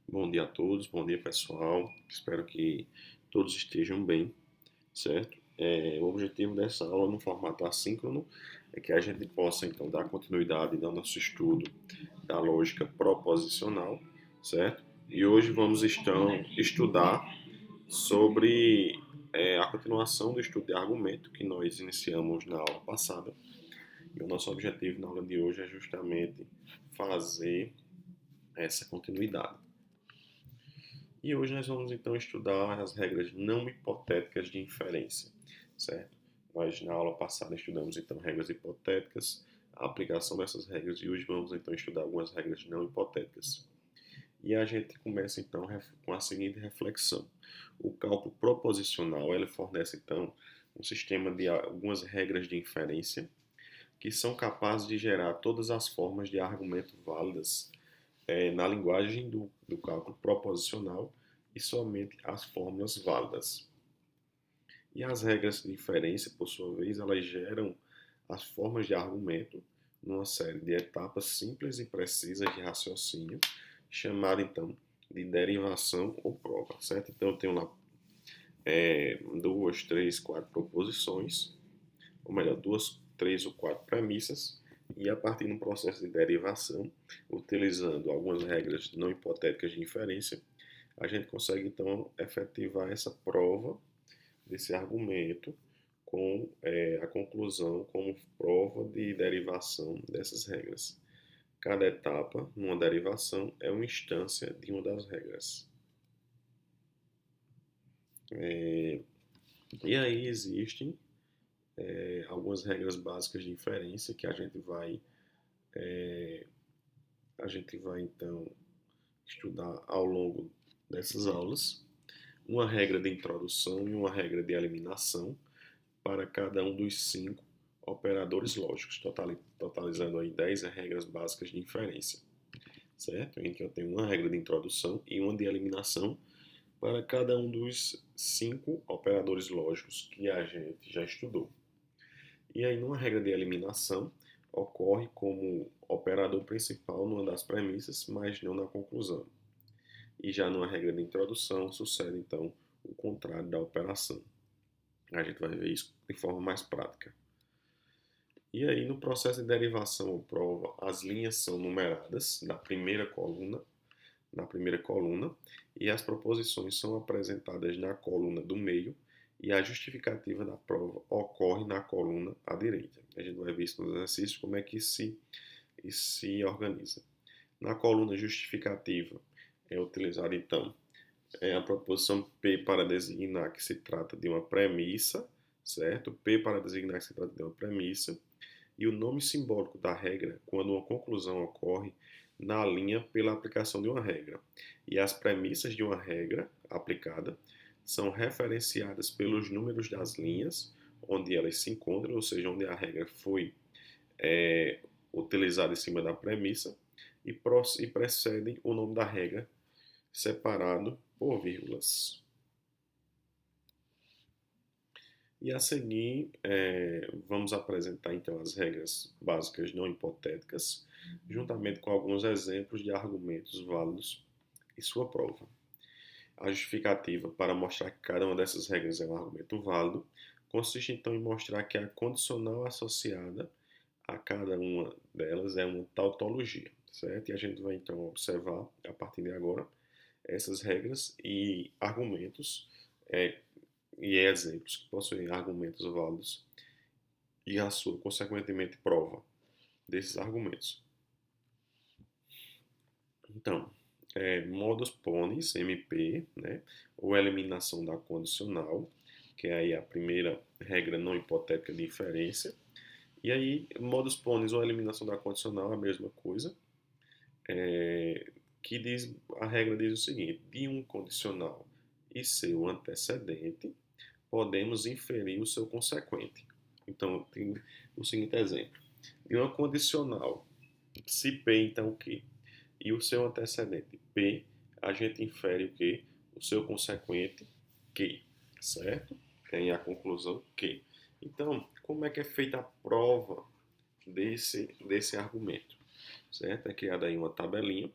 Bom dia a todos, bom dia pessoal. Espero que todos estejam bem, certo? O objetivo dessa aula no formato assíncrono é que a gente possa então dar continuidade ao nosso estudo da lógica proposicional, certo? E hoje vamos então estudar sobre a continuação do estudo de argumento que nós iniciamos na aula passada. E o nosso objetivo na aula de hoje é justamente fazer essa continuidade. E hoje nós vamos então estudar as regras não hipotéticas de inferência, certo? Nós na aula passada estudamos então regras hipotéticas, a aplicação dessas regras e hoje vamos então estudar algumas regras não hipotéticas. E a gente começa então com a seguinte reflexão. O cálculo proposicional, ele fornece então um sistema de algumas regras de inferência que são capazes de gerar todas as formas de argumento válidas na linguagem do cálculo proposicional e somente as fórmulas válidas. E as regras de inferência, por sua vez, elas geram as formas de argumento numa série de etapas simples e precisas de raciocínio, chamada então de derivação ou prova, certo? Então eu tenho lá duas, três, quatro proposições, ou melhor, duas, três ou quatro premissas, e a partir de um processo de derivação, utilizando algumas regras não hipotéticas de inferência, a gente consegue então efetivar essa prova desse argumento com a conclusão como prova de derivação dessas regras. Cada etapa numa derivação é uma instância de uma das regras. E aí existem algumas regras básicas de inferência que a gente vai então estudar ao longo dessas aulas. Uma regra de introdução e uma regra de eliminação para cada um dos 5 operadores lógicos, totalizando aí 10 regras básicas de inferência, certo? Em que eu tenho uma regra de introdução e uma de eliminação para cada um dos 5 operadores lógicos que a gente já estudou. E aí, numa regra de eliminação, ocorre como operador principal numa das premissas, mas não na conclusão. E já numa regra de introdução, sucede então o contrário da operação. A gente vai ver isso de forma mais prática. E aí, no processo de derivação ou prova, as linhas são numeradas na primeira coluna, e as proposições são apresentadas na coluna do meio, e a justificativa da prova ocorre na coluna à direita. A gente vai ver isso nos exercícios, como é que se organiza. Na coluna justificativa é utilizada, então, a proposição P para designar que se trata de uma premissa, certo? P para designar que se trata de uma premissa. E o nome simbólico da regra quando uma conclusão ocorre na linha pela aplicação de uma regra. E as premissas de uma regra aplicada são referenciadas pelos números das linhas onde elas se encontram, ou seja, onde a regra foi utilizada em cima da premissa, e precedem o nome da regra separado por vírgulas. E a seguir, vamos apresentar então as regras básicas não hipotéticas, juntamente com alguns exemplos de argumentos válidos e sua prova. A justificativa para mostrar que cada uma dessas regras é um argumento válido consiste então em mostrar que a condicional associada a cada uma delas é uma tautologia, certo? E a gente vai então observar, a partir de agora, essas regras e argumentos e exemplos que possuem argumentos válidos e a sua, consequentemente, prova desses argumentos. Então, modus ponens, MP, né, ou eliminação da condicional, que é aí a primeira regra não hipotética de inferência. E aí, modus ponens ou eliminação da condicional é a mesma coisa, que diz, a regra diz o seguinte: de um condicional e seu antecedente, podemos inferir o seu consequente. Então, tem o seguinte exemplo. De uma condicional, se P, então o quê? E o seu antecedente, P, a gente infere o quê? O seu consequente, Q, certo? Tem a conclusão, Q. Então, como é que é feita a prova desse argumento? Certo? É criada aí uma tabelinha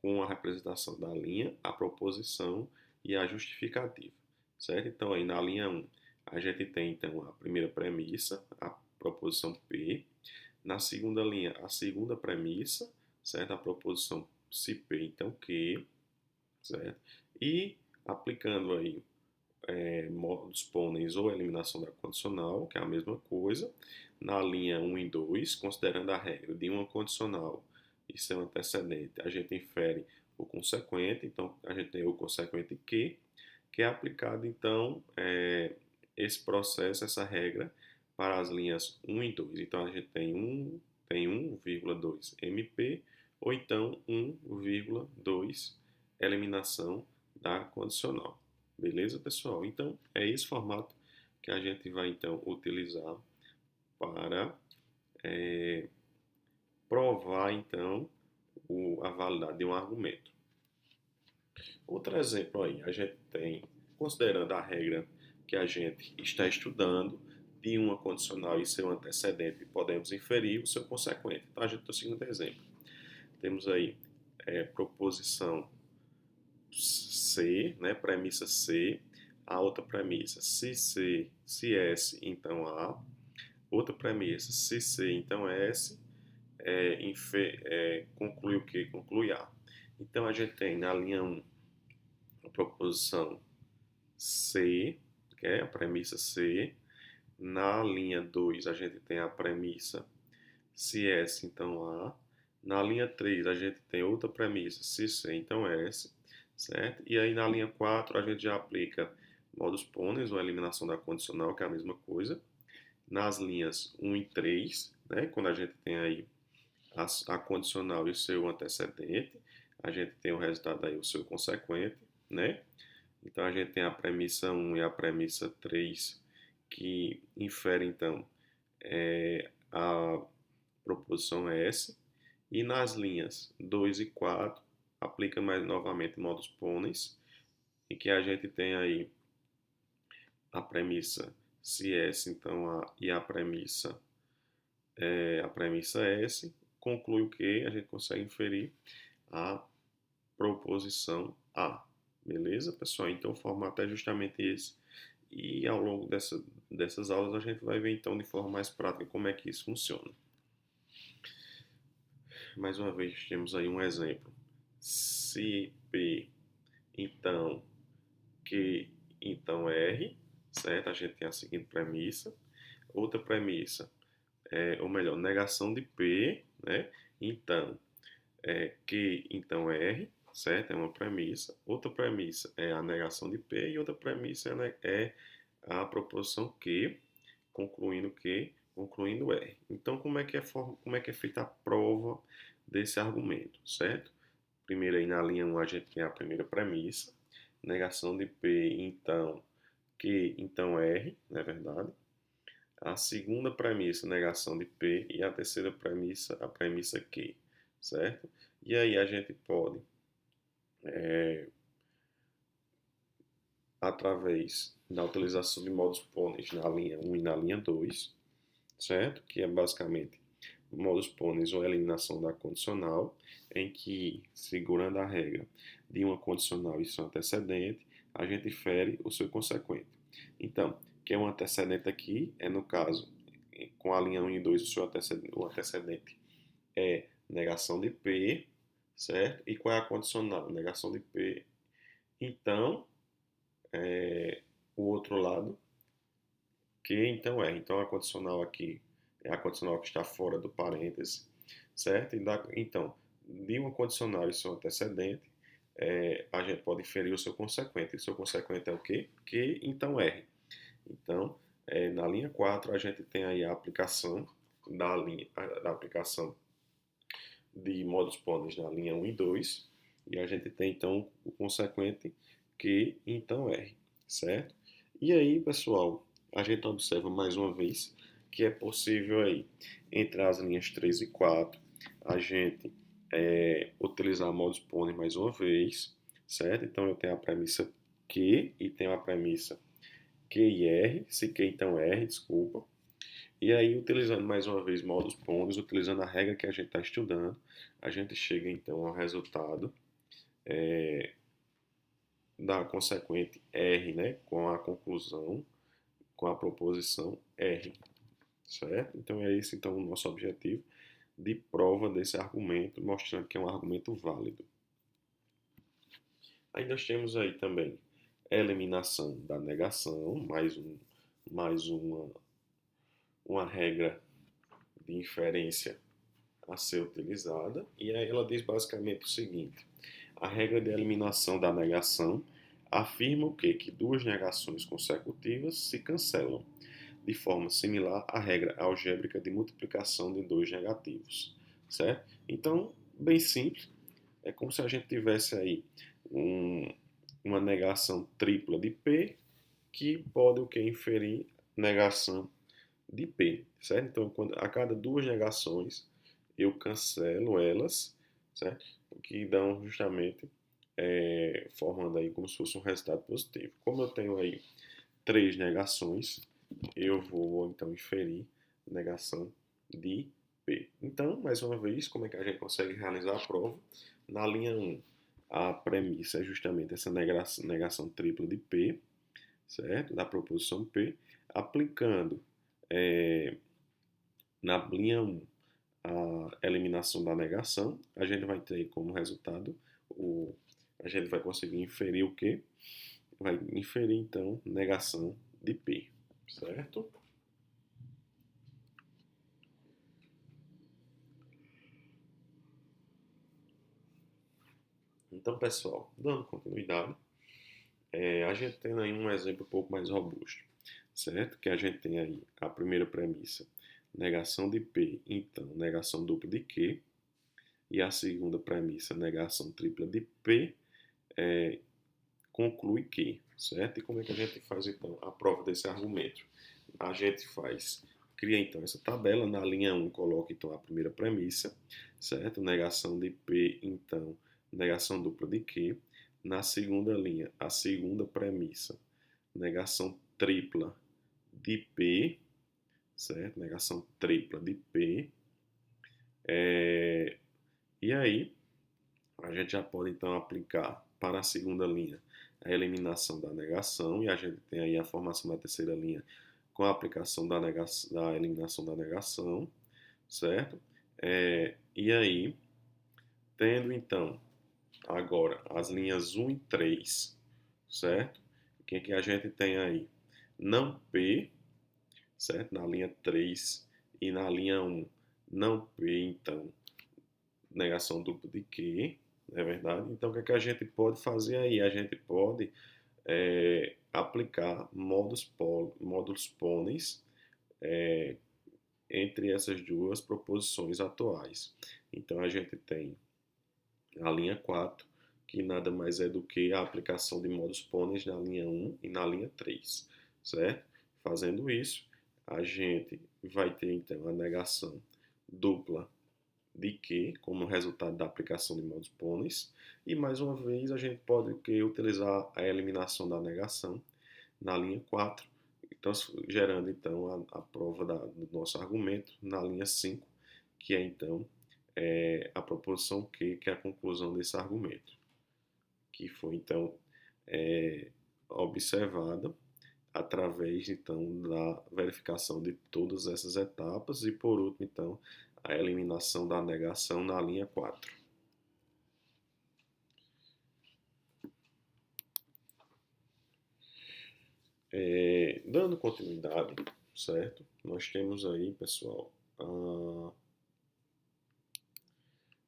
com a representação da linha, a proposição e a justificativa, certo? Então, aí na linha 1, a gente tem, então, a primeira premissa, a proposição P. Na segunda linha, a segunda premissa, certo? A proposição se P, então Q, certo? E aplicando aí modus ponens ou eliminação da condicional, que é a mesma coisa, na linha 1 e 2, considerando a regra de uma condicional e seu antecedente, a gente infere o consequente, então a gente tem o consequente que é aplicado então esse processo, essa regra, para as linhas 1 e 2. Então a gente tem 1,2 MP, ou então 1,2 eliminação da condicional. Beleza, pessoal? Então, é esse formato que a gente vai, então, utilizar para provar, então, a validade de um argumento. Outro exemplo aí, a gente tem, considerando a regra que a gente está estudando, de uma condicional e seu antecedente, podemos inferir o seu consequente. Então, a gente tem o seguinte exemplo. Temos aí proposição C, né, premissa C, a outra premissa, se C, se S, então A, outra premissa, se C, então S, conclui o que? Conclui A. Então, a gente tem na linha 1 a proposição C, que é a premissa C, na linha 2 a gente tem a premissa se S, então A, na linha 3 a gente tem outra premissa, se C, então S, certo? E aí na linha 4 a gente já aplica modus ponens, ou eliminação da condicional, que é a mesma coisa. Nas linhas 1 e 3, né, quando a gente tem aí a condicional e o seu antecedente, a gente tem o resultado aí, o seu consequente, né? Então a gente tem a premissa 1 e a premissa 3, que inferem então a proposição S. E nas linhas 2 e 4, aplica mais novamente modus ponens, em que a gente tem aí a premissa se S, então e a premissa S, conclui o que a gente consegue inferir a proposição A. Beleza, pessoal? Então o formato é justamente esse. E ao longo dessas aulas a gente vai ver então de forma mais prática como é que isso funciona. Mais uma vez temos aí um exemplo. Se P, então Q, então R, certo? A gente tem a seguinte premissa. Outra premissa, ou melhor, negação de P, né? Então, Q, então R, certo? É uma premissa. Outra premissa é a negação de P e outra premissa é a proposição Q, concluindo Q, concluindo R. Então, como é que é feita a prova desse argumento, certo? Primeiro aí na linha 1 a gente tem a primeira premissa, negação de P, então Q, então R, não é verdade? A segunda premissa, negação de P, e a terceira premissa, a premissa Q, certo? E aí a gente pode, através da utilização de modus ponens na linha 1 e na linha 2, certo? Que é basicamente modus ponens ou eliminação da condicional, em que, segurando a regra de uma condicional e seu antecedente, a gente infere o seu consequente. Então, que é um antecedente aqui, no caso, com a linha 1 e 2, o antecedente é negação de P, certo? E qual é a condicional? Negação de P. Então, o outro lado, que então é. Então, a condicional aqui é a condicional que está fora do parêntese, certo? Então, de uma condicional e seu antecedente, a gente pode inferir o seu consequente. E o seu consequente é o quê? Que então R. Então, na linha 4, a gente tem aí a aplicação da aplicação de modus ponens na linha 1 e 2, e a gente tem então o consequente que então R, certo? E aí, pessoal, a gente observa mais uma vez que é possível aí, entre as linhas 3 e 4, a gente utilizar modus ponens mais uma vez, certo? Então eu tenho a premissa Q e tenho a premissa Q e R, se Q então R, desculpa. E aí, utilizando mais uma vez modus ponens, utilizando a regra que a gente está estudando, a gente chega então ao resultado da consequente R, né, com a conclusão, com a proposição R, certo? Então é esse então o nosso objetivo de prova desse argumento, mostrando que é um argumento válido. Aí nós temos aí também a eliminação da negação, mais uma regra de inferência a ser utilizada, e aí ela diz basicamente o seguinte: a regra de eliminação da negação afirma o quê? Que duas negações consecutivas se cancelam, de forma similar à regra algébrica de multiplicação de dois negativos, certo? Então, bem simples, é como se a gente tivesse aí uma negação tripla de P, que pode o que? Inferir negação de P, certo? Então, a cada duas negações, eu cancelo elas, certo? O que dão justamente, formando aí como se fosse um resultado positivo. Como eu tenho aí três negações, eu vou então inferir negação de P. Então, mais uma vez, como é que a gente consegue realizar a prova? Na linha 1, a premissa é justamente essa negação tripla de P, certo? Da proposição P, aplicando na linha 1 a eliminação da negação, a gente vai ter como resultado, a gente vai conseguir inferir o quê? Vai inferir, então, negação de P, certo? Então, pessoal, dando continuidade, a gente tem aí um exemplo um pouco mais robusto, certo? Que a gente tem aí a primeira premissa, negação de P, então negação dupla de Q, e a segunda premissa, negação tripla de P, conclui que, certo? E como é que a gente faz então a prova desse argumento? A gente cria então essa tabela, na linha 1 coloca então a primeira premissa, certo? Negação de P, então negação dupla de Q. Na segunda linha, a segunda premissa, negação tripla de P, certo? Negação tripla de P. E aí, a gente já pode então aplicar para a segunda linha a eliminação da negação, e a gente tem aí a formação da terceira linha com a aplicação da eliminação da negação, certo? E aí, tendo então agora as linhas 1 e 3, certo? O que, que a gente tem aí? Não P, certo? Na linha 3 e na linha 1, não P, então, negação dupla de Q, não é verdade? Então, o que, é que a gente pode fazer aí? A gente pode aplicar módulos pôneis entre essas duas proposições atuais. Então, a gente tem a linha 4, que nada mais é do que a aplicação de módulos pôneis na linha 1 e na linha 3, certo? Fazendo isso, a gente vai ter então a negação dupla de Q como resultado da aplicação de módulos pôneis, e mais uma vez a gente pode utilizar a eliminação da negação na linha 4, então, gerando então a prova do nosso argumento na linha 5, que é então a proposição Q, que é a conclusão desse argumento, que foi então observada através então da verificação de todas essas etapas, e por último então a eliminação da negação na linha 4. Dando continuidade, certo? Nós temos aí, pessoal,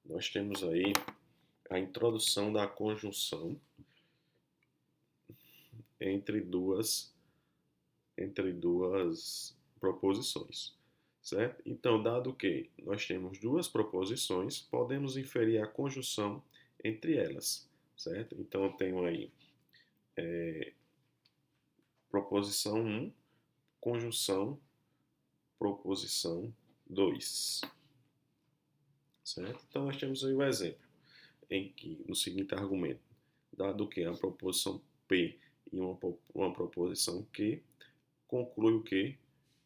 nós temos aí a introdução da conjunção entre duas proposições, certo? Então, dado que nós temos duas proposições, podemos inferir a conjunção entre elas, certo? Então, eu tenho aí proposição 1, conjunção, proposição 2, certo? Então, nós temos aí o exemplo, em que, no seguinte argumento, dado que a proposição P e uma proposição Q, conclui o que?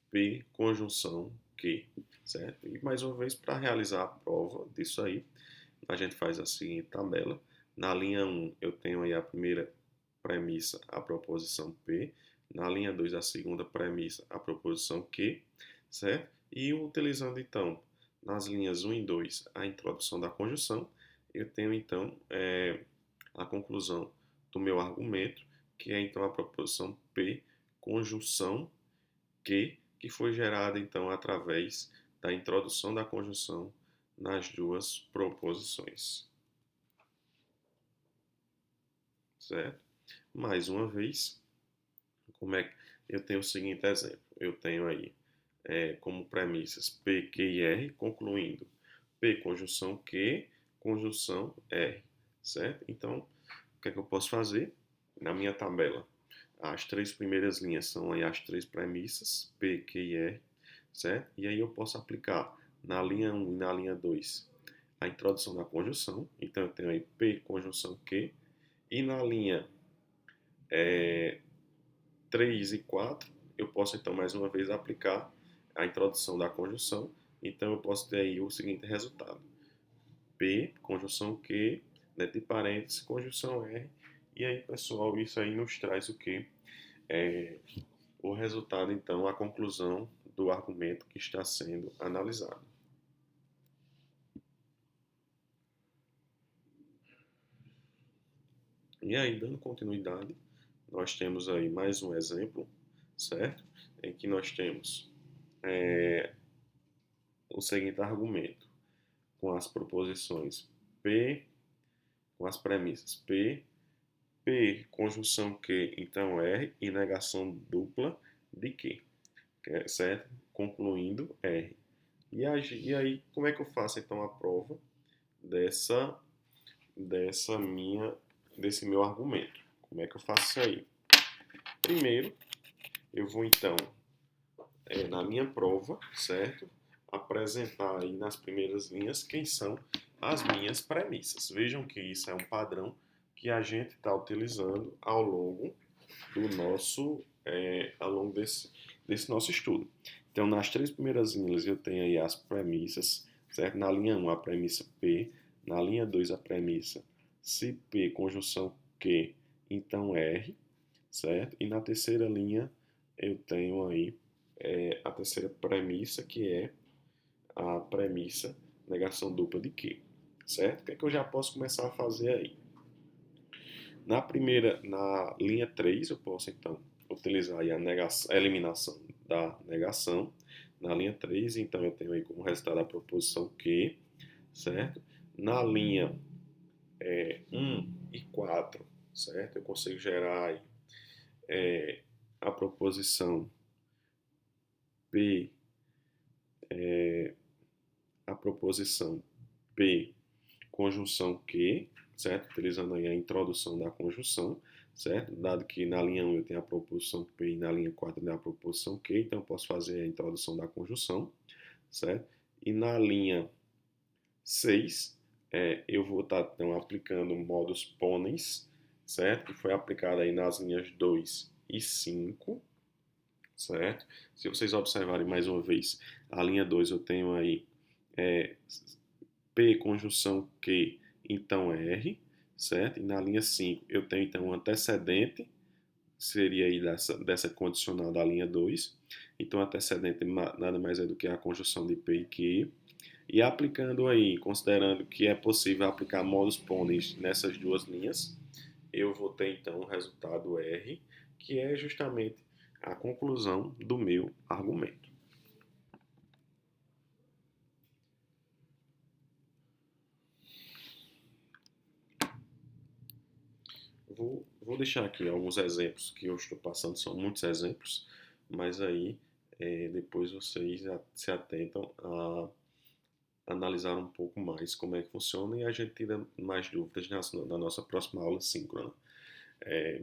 P conjunção Q, certo? E mais uma vez, para realizar a prova disso aí, a gente faz a seguinte tabela. Na linha 1, eu tenho aí a primeira premissa, a proposição P. Na linha 2, a segunda premissa, a proposição Q, certo? E utilizando, então, nas linhas 1 e 2, a introdução da conjunção, eu tenho, então, a conclusão do meu argumento, que é, então, a proposição P, conjunção Q, que foi gerada, então, através da introdução da conjunção nas duas proposições. Certo? Mais uma vez, como é que eu tenho o seguinte exemplo? Eu tenho aí como premissas P, Q e R, concluindo P conjunção Q, conjunção R, certo? Então, o que é que eu posso fazer? Na minha tabela, as três primeiras linhas são aí as três premissas, P, Q e R, certo? E aí eu posso aplicar na linha 1 e na linha 2 a introdução da conjunção. Então, eu tenho aí P conjunção Q. E na linha 3 e 4, eu posso então mais uma vez aplicar a introdução da conjunção. Então eu posso ter aí o seguinte resultado: P, conjunção Q, entre parênteses, conjunção R. E aí, pessoal, isso aí nos traz o que? O resultado, então, a conclusão do argumento que está sendo analisado. E aí, dando continuidade, nós temos aí mais um exemplo, certo? Em que nós temos o seguinte argumento, com as proposições P, com as premissas P, P, conjunção Q, então R, e negação dupla de Q, certo? Concluindo R. E aí, como é que eu faço então a prova desse meu argumento? Como é que eu faço isso aí? Primeiro, eu vou então, na minha prova, certo? Apresentar aí nas primeiras linhas quem são as minhas premissas. Vejam que isso é um padrão que a gente está utilizando ao longo do nosso, ao longo desse nosso estudo. Então, nas três primeiras linhas eu tenho aí as premissas, certo? Na linha 1 a premissa P, na linha 2 a premissa se P conjunção Q, então R, certo? E na terceira linha eu tenho aí a terceira premissa, que é a premissa negação dupla de Q, certo? O que é que eu já posso começar a fazer aí? Na linha 3, eu posso então utilizar aí a eliminação da negação. Na linha 3, então eu tenho aí como resultado a proposição Q, certo? Na linha 1 e 4, certo? Eu consigo gerar aí, a proposição P, a proposição P conjunção Q, certo? Utilizando aí a introdução da conjunção, certo? Dado que na linha 1 eu tenho a proposição P e na linha 4 eu tenho a proposição Q, então eu posso fazer a introdução da conjunção, certo? E na linha 6, eu vou estar então aplicando o modus ponens, certo? Que foi aplicado aí nas linhas 2 e 5, certo? Se vocês observarem mais uma vez, a linha 2 eu tenho aí P conjunção Q, então R, certo? E na linha 5 eu tenho então um antecedente, seria aí dessa condicional da linha 2. Então, antecedente nada mais é do que a conjunção de P e Q. E aplicando aí, considerando que é possível aplicar modus ponens nessas duas linhas, eu vou ter então o resultado R, que é justamente a conclusão do meu argumento. Vou deixar aqui alguns exemplos que eu estou passando, são muitos exemplos, mas aí depois vocês se atentam a analisar um pouco mais como é que funciona e a gente tira mais dúvidas na nossa próxima aula síncrona.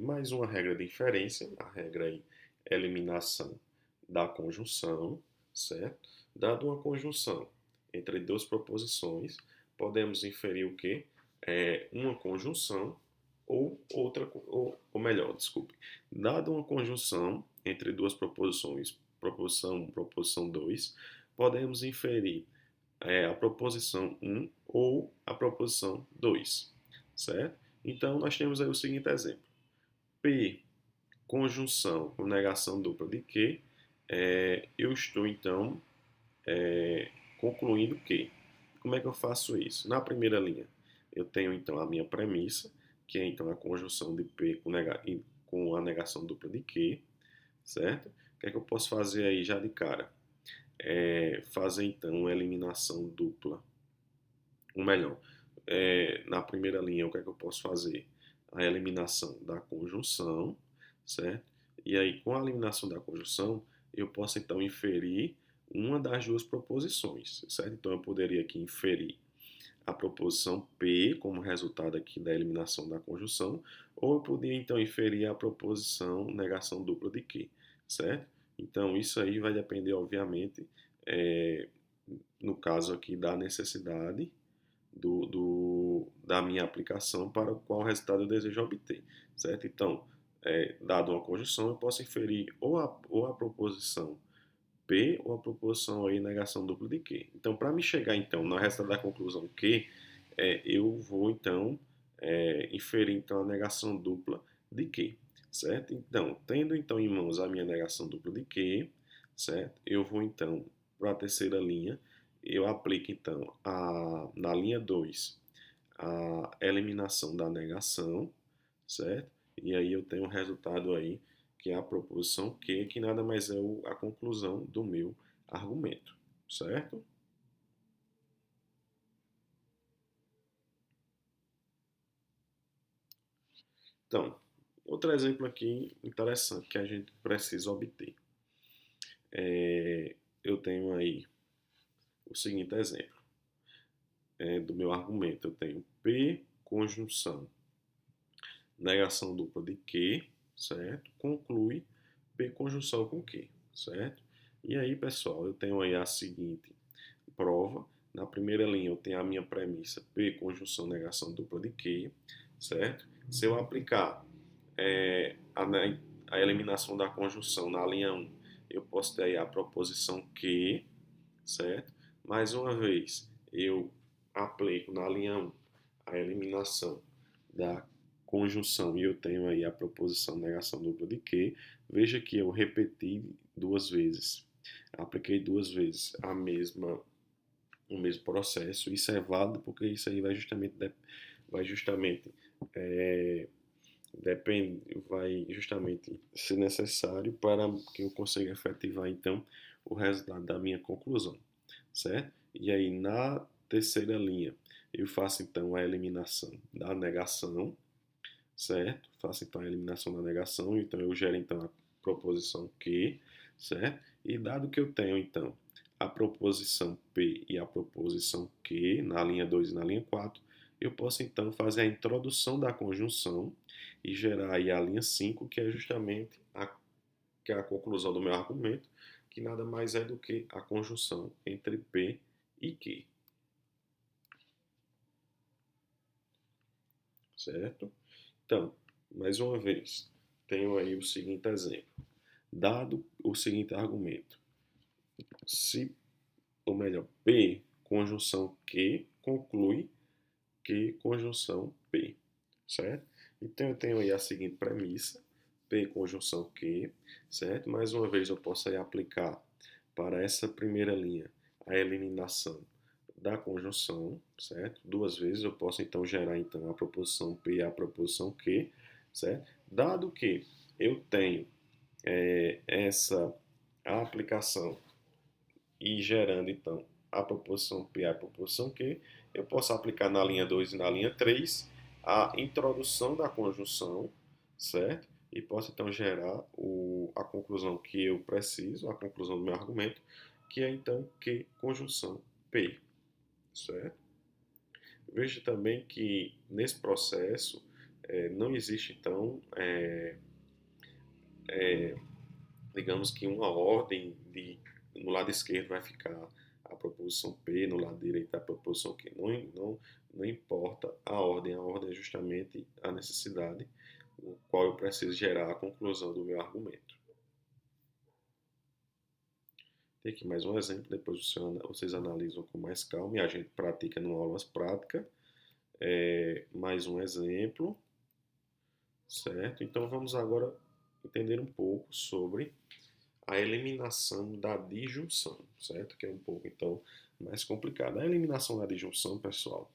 Mais uma regra de inferência, a regra aí, eliminação da conjunção, certo? Dado uma conjunção entre duas proposições, podemos inferir o quê? Uma conjunção ou outra, ou melhor, desculpe. Dado uma conjunção entre duas proposições, proposição 1, proposição 2, podemos inferir a proposição 1 ou a proposição 2, certo? Então, nós temos aí o seguinte exemplo. P, conjunção com negação dupla de Q, eu estou, então, concluindo que. Como é que eu faço isso? Na primeira linha, eu tenho, então, a minha premissa, que é, então, a conjunção de P com a negação dupla de Q, certo? O que é que eu posso fazer aí já de cara? Fazer, então, uma eliminação dupla. Ou melhor, na primeira linha, o que é que eu posso fazer? A eliminação da conjunção, certo? E aí, com a eliminação da conjunção, eu posso então inferir uma das duas proposições, certo? Então, eu poderia aqui inferir a proposição P como resultado aqui da eliminação da conjunção, ou eu poderia então inferir a proposição negação dupla de Q, certo? Então, isso aí vai depender, obviamente, é, no caso aqui da necessidade da minha aplicação para qual resultado eu desejo obter, certo? Então, dado uma conjunção, eu posso inferir ou a proposição P ou a proposição aí negação dupla de Q. Então, para me chegar então na resultado da conclusão Q, eu vou então inferir então a negação dupla de Q, certo? Então, tendo então em mãos a minha negação dupla de Q, certo? Eu vou então para a terceira linha, eu aplico então na linha 2 a eliminação da negação, certo? E aí eu tenho um resultado aí que é a proposição Q, que nada mais é a conclusão do meu argumento, certo? Então, outro exemplo aqui interessante que a gente precisa obter. Eu tenho aí o seguinte exemplo do meu argumento. Eu tenho P conjunção negação dupla de Q, certo? Conclui P conjunção com Q, certo? E aí, pessoal, eu tenho aí a seguinte prova. Na primeira linha eu tenho a minha premissa P conjunção negação dupla de Q, certo? Se eu aplicar a eliminação da conjunção na linha 1, eu posso ter aí a proposição Q, certo? Mais uma vez, eu aplico na linha 1 a eliminação da conjunção e eu tenho aí a proposição negação dupla de Q. Veja que eu repeti duas vezes, apliquei duas vezes o mesmo processo. Isso é válido porque isso aí vai justamente é, vai justamente ser necessário para que eu consiga efetivar então o resultado da minha conclusão, certo? E aí na terceira linha eu faço então a eliminação da negação, certo? Faço então a eliminação da negação, então eu gero então a proposição Q, certo? E dado que eu tenho então a proposição P e a proposição Q na linha 2 e na linha 4, eu posso então fazer a introdução da conjunção e gerar aí a linha 5, que é justamente que é a conclusão do meu argumento, que nada mais é do que a conjunção entre P e Q, certo? Então, mais uma vez, tenho aí o seguinte exemplo. Dado o seguinte argumento, se, ou melhor, P conjunção Q conclui Q conjunção P, certo? Então eu tenho aí a seguinte premissa, P conjunção Q, certo? Mais uma vez eu posso aí aplicar para essa primeira linha a eliminação da conjunção, certo? Duas vezes eu posso então gerar então a proposição P e a proposição Q, certo? Dado que eu tenho essa aplicação e gerando então a proposição P e a proposição Q, eu posso aplicar na linha 2 e na linha 3 a introdução da conjunção, certo? E posso então gerar a conclusão que eu preciso, a conclusão do meu argumento, que é então Q conjunção P, certo? Veja também que nesse processo não existe então, digamos que uma ordem no lado esquerdo vai ficar a proposição P, no lado direito a proposição Q. Não importa a ordem é justamente a necessidade, o qual eu preciso gerar a conclusão do meu argumento. Tem aqui mais um exemplo, depois vocês analisam com mais calma e a gente pratica numa aula prática. Mais um exemplo, certo? Então vamos agora entender um pouco sobre a eliminação da disjunção, certo? Que é um pouco então mais complicado. A eliminação da disjunção, pessoal,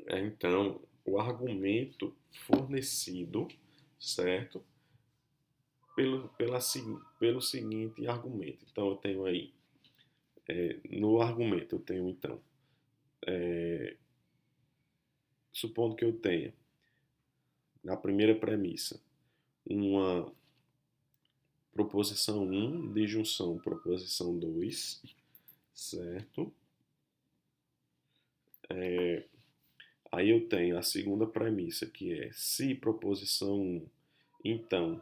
então o argumento fornecido, certo? Pelo seguinte argumento. Então eu tenho aí, no argumento eu tenho então, supondo que eu tenha, na primeira premissa, uma proposição 1, disjunção proposição 2, certo? Aí eu tenho a segunda premissa, que é se proposição 1, então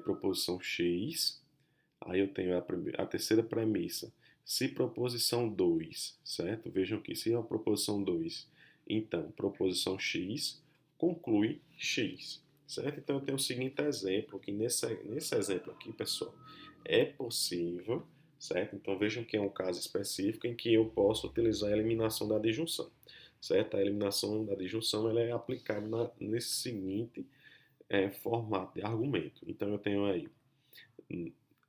proposição x. Aí eu tenho a terceira premissa, se proposição 2, certo? Vejam que se é uma proposição 2, então proposição x conclui x, certo? Então eu tenho o seguinte exemplo, que nesse exemplo aqui, pessoal, é possível, certo? Então vejam que é um caso específico em que eu posso utilizar a eliminação da disjunção, certo? A eliminação da disjunção ela é aplicada nesse seguinte formato de argumento. Então eu tenho aí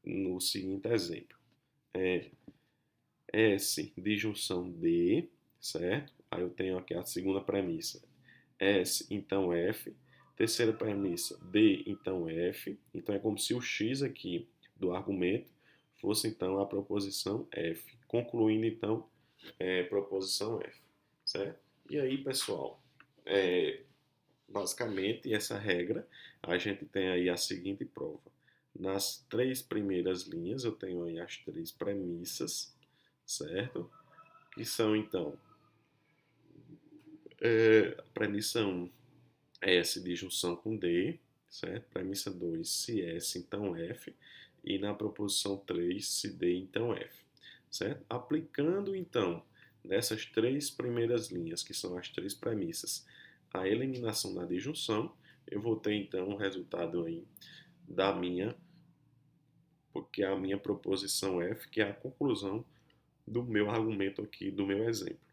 no seguinte exemplo, S disjunção D, certo? Aí eu tenho aqui a segunda premissa, S então F, terceira premissa, D então F, então é como se o X aqui do argumento fosse então a proposição F, concluindo então proposição F, certo? E aí, pessoal, basicamente essa regra, a gente tem aí a seguinte prova. Nas três primeiras linhas eu tenho aí as três premissas, certo? Que são então, premissa 1, S de junção com D, certo? Premissa 2, se S então F, e na proposição 3, se D então F, certo? Aplicando então nessas três primeiras linhas, que são as três premissas, a eliminação da disjunção, eu vou ter então o resultado aí da minha, porque é a minha proposição F, que é a conclusão do meu argumento aqui, do meu exemplo.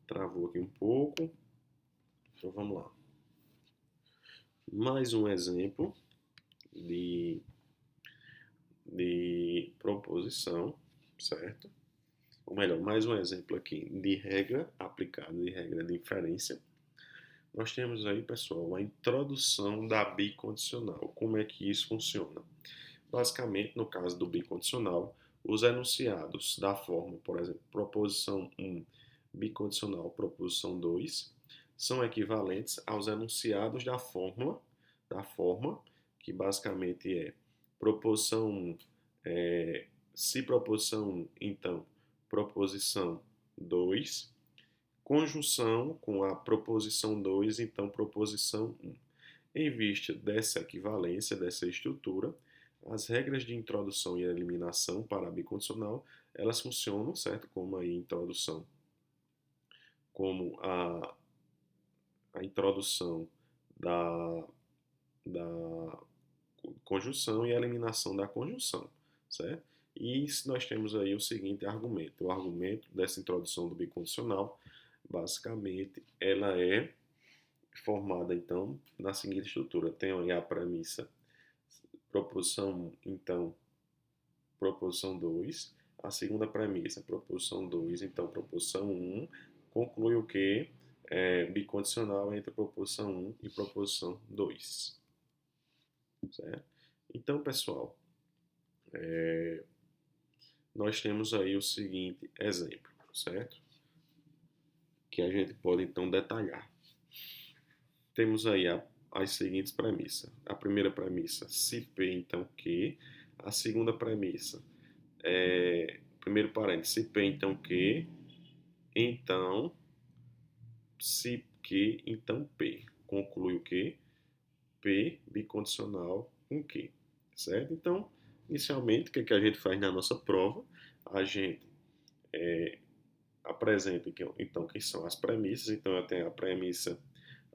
Travou aqui um pouco, então vamos lá. Mais um exemplo de proposição, certo? Ou melhor, mais um exemplo aqui de regra aplicada, de regra de inferência. Nós temos aí, pessoal, a introdução da bicondicional. Como é que isso funciona? Basicamente, no caso do bicondicional, os enunciados da forma, por exemplo, proposição 1, bicondicional, proposição 2, são equivalentes aos enunciados da forma, que basicamente é proposição 1, se proposição 1, então proposição 2, conjunção com a proposição 2, então proposição 1. Em vista dessa equivalência, dessa estrutura, as regras de introdução e eliminação para a bicondicional, elas funcionam, certo? Como a introdução, como a introdução da conjunção e a eliminação da conjunção, certo? E nós temos aí o seguinte argumento. O argumento dessa introdução do bicondicional, basicamente, ela é formada, então, na seguinte estrutura. Tenho aí a premissa, proposição 1, então, proposição 2. A segunda premissa, proposição 2, então, proposição 1. Conclui o que? Bicondicional entre proposição 1 e proposição 2. Certo? Então, pessoal, nós temos aí o seguinte exemplo, certo? Que a gente pode, então, detalhar. Temos aí as seguintes premissas. A primeira premissa, se P, então Q. A segunda premissa, primeiro parênteses, se P, então Q. Então, se Q, então P. Conclui o quê? P bicondicional com Q. Certo? Então, inicialmente, o que a gente faz na nossa prova? A gente apresenta então quem são as premissas. Então eu tenho a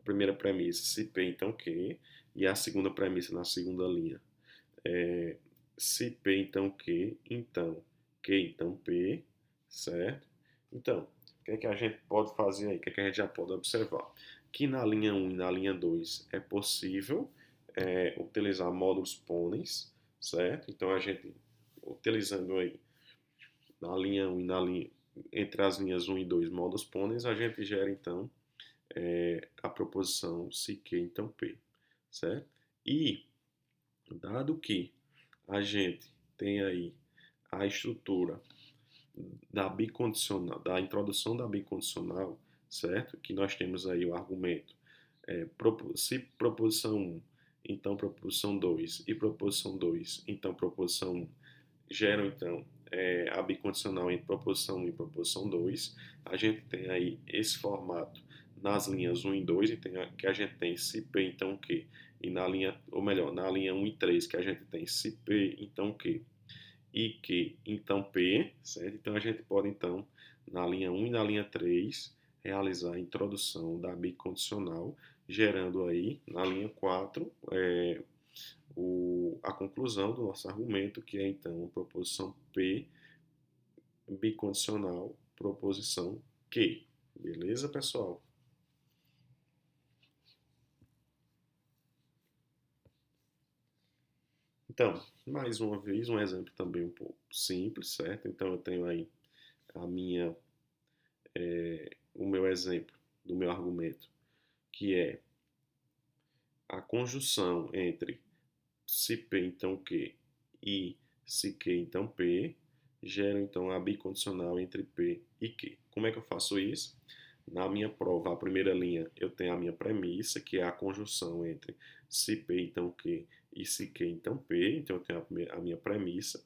primeira premissa, se P então Q, e a segunda premissa na segunda linha é se P então Q então P, certo? Então, o que é que a gente pode fazer aí? O que é que a gente já pode observar? Que na linha 1 e na linha 2 é possível utilizar módulos pôneis, certo? Então a gente, utilizando aí na linha 1 e entre as linhas 1 e 2 módulos pôneis, a gente gera então a proposição se Q então P, certo? E dado que a gente tem aí a estrutura da bicondicional, da introdução da bicondicional, certo? Que nós temos aí o argumento se proposição 1, então proposição 2 e proposição 2, então proposição 1 geram então a bicondicional entre proposição 1 e proposição 2. A gente tem aí esse formato nas linhas 1 e 2, que a gente tem se P então Q, e na linha, ou melhor, na linha 1 e 3, que a gente tem se P então Q e Q então P, certo? Então a gente pode então na linha 1 e na linha 3 realizar a introdução da bicondicional, gerando aí na linha 4 a conclusão do nosso argumento, que é então a proposição P bicondicional, proposição Q. Beleza, pessoal? Então, mais uma vez, um exemplo também um pouco simples, certo? Então, eu tenho aí a minha, o meu exemplo do meu argumento, que é a conjunção entre se P então Q e se Q então P, geram então a bicondicional entre P e Q. Como é que eu faço isso? Na minha prova, a primeira linha, eu tenho a minha premissa, que é a conjunção entre se P então Q e se Q então P. Então eu tenho a minha premissa.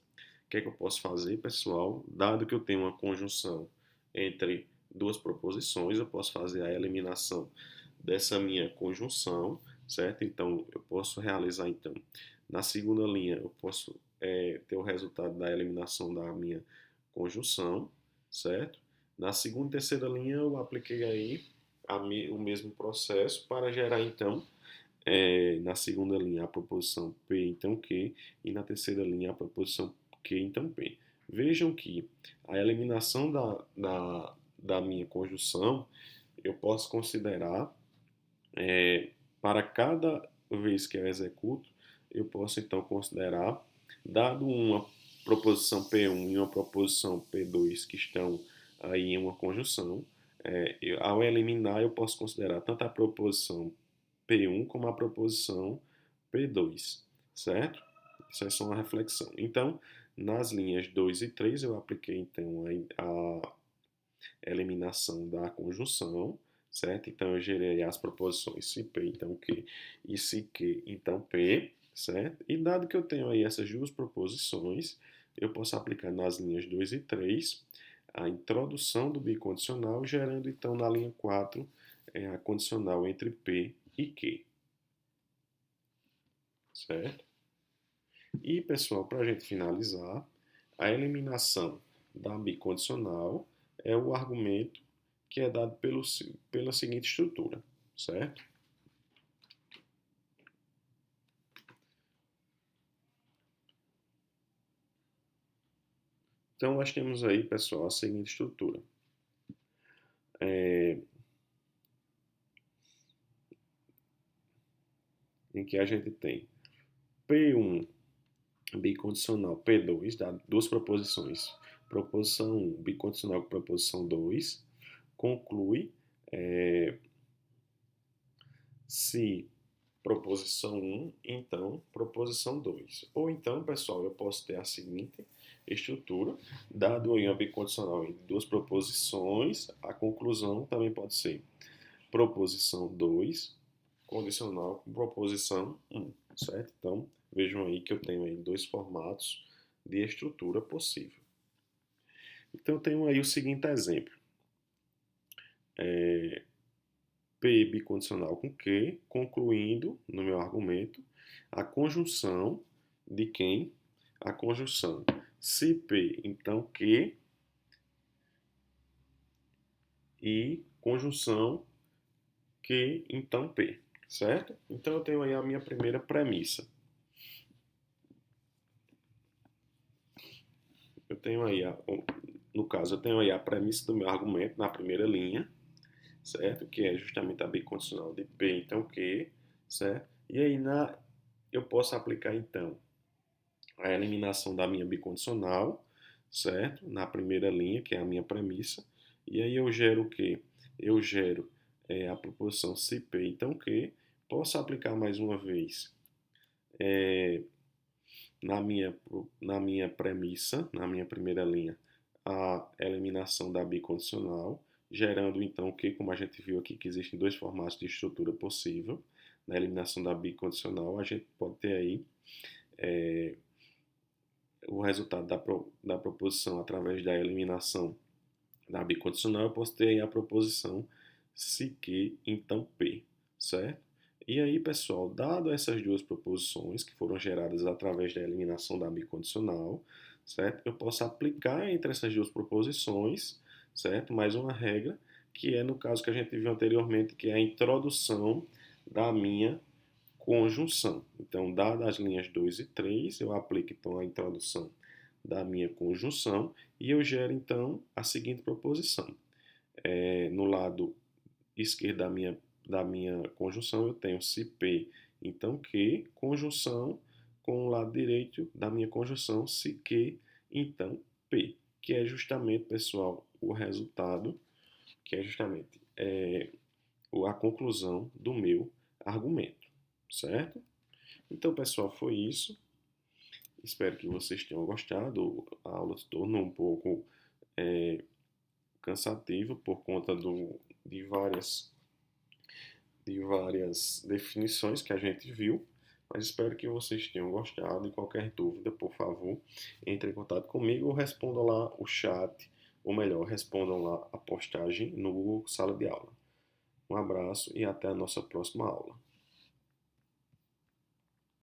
O que é que eu posso fazer, pessoal? Dado que eu tenho uma conjunção entre duas proposições, eu posso fazer a eliminação dessa minha conjunção, certo? Então eu posso realizar então na segunda linha, eu posso ter o resultado da eliminação da minha conjunção, certo? Na segunda e terceira linha, eu apliquei aí o mesmo processo para gerar, então, na segunda linha, a proposição P, então Q, e na terceira linha, a proposição Q, então P. Vejam que a eliminação da minha conjunção, eu posso considerar, para cada vez que eu executo, eu posso então considerar, dado uma proposição P1 e uma proposição P2 que estão aí em uma conjunção, ao eliminar eu posso considerar tanto a proposição P1 como a proposição P2, certo? Isso é só uma reflexão. Então, nas linhas 2 e 3 eu apliquei então a eliminação da conjunção, certo? Então eu gerei as proposições se P, então Q, e se Q, então P, certo? E dado que eu tenho aí essas duas proposições, eu posso aplicar nas linhas 2 e 3 a introdução do bicondicional, gerando então na linha 4 a condicional entre P e Q, certo? E pessoal, para a gente finalizar, a eliminação da bicondicional é o argumento que é dado pela seguinte estrutura, certo? Então, nós temos aí, pessoal, a seguinte estrutura. Em que a gente tem P1 bicondicional P2, dá duas proposições. Proposição 1 bicondicional com proposição 2, conclui se proposição 1, então proposição 2. Ou então, pessoal, eu posso ter a seguinte estrutura, dado aí uma bicondicional em duas proposições, a conclusão também pode ser proposição 2, condicional com proposição 1, certo? Então, vejam aí que eu tenho aí dois formatos de estrutura possível. Então, eu tenho aí o seguinte exemplo. P bicondicional com Q, concluindo, no meu argumento, a conjunção de quem? A conjunção se P, então Q, e conjunção Q, então P, certo? Então eu tenho aí a minha primeira premissa. Eu tenho aí, no caso, eu tenho aí a premissa do meu argumento na primeira linha, certo? Que é justamente a bicondicional de P, então Q, certo? E aí eu posso aplicar então a eliminação da minha bicondicional, certo? Na primeira linha, que é a minha premissa. E aí eu gero o quê? Eu gero a proposição se P, então Q. Posso aplicar mais uma vez é, na minha premissa, na minha primeira linha, a eliminação da bicondicional, gerando então o que, como a gente viu aqui, que existem dois formatos de estrutura possível. Na eliminação da bicondicional, a gente pode ter aí o resultado da proposição através da eliminação da bicondicional, eu posso ter aí a proposição se Q, então P, certo? E aí, pessoal, dado essas duas proposições que foram geradas através da eliminação da bicondicional, certo? Eu posso aplicar entre essas duas proposições, certo? Mais uma regra, que é no caso que a gente viu anteriormente, que é a introdução da minha conjunção. Então, dadas as linhas 2 e 3, eu aplico então a introdução da minha conjunção e eu gero então a seguinte proposição. No lado esquerdo da minha conjunção eu tenho se P, então Q, conjunção com o lado direito da minha conjunção se Q, então P, que é justamente, pessoal, o resultado, que é justamente a conclusão do meu argumento, certo? Então, pessoal, foi isso. Espero que vocês tenham gostado. A aula se tornou um pouco cansativa por conta de várias definições que a gente viu, mas espero que vocês tenham gostado. E qualquer dúvida, por favor, entre em contato comigo ou respondam lá o chat, ou melhor, respondam lá a postagem no Google Sala de Aula. Um abraço e até a nossa próxima aula.